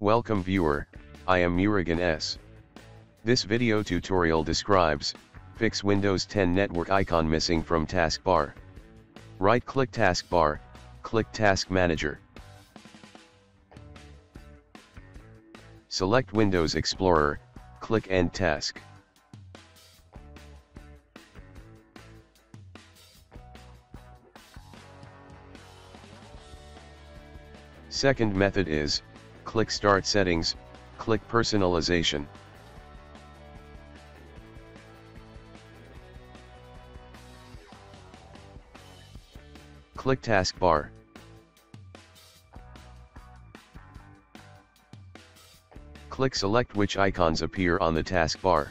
Welcome viewer, I am Murugan S. This video tutorial describes, fix Windows 10 network icon missing from taskbar. Right-click taskbar, click Task Manager. Select Windows Explorer, click End Task. Second method is, click Start Settings, click Personalization. Click Taskbar. Click Select which icons appear on the taskbar.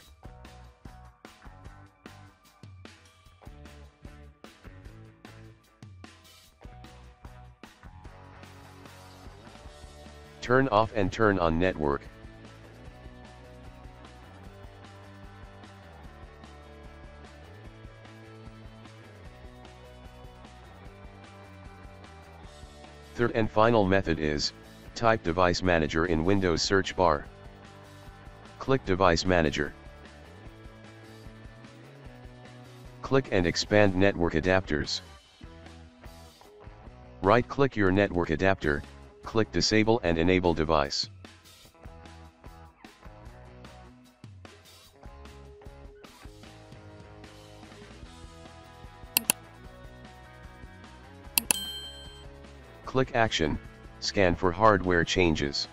Turn off and turn on network. Third and final method is, type Device Manager in Windows search bar. Click Device Manager. Click and expand Network Adapters. Right-click your network adapter, click Disable and Enable Device. Click Action, scan for hardware changes.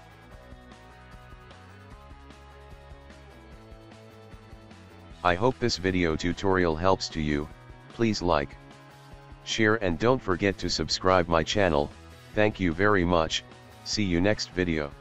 I hope this video tutorial helps to you. Please like, share and don't forget to subscribe my channel. Thank you very much. See you next video.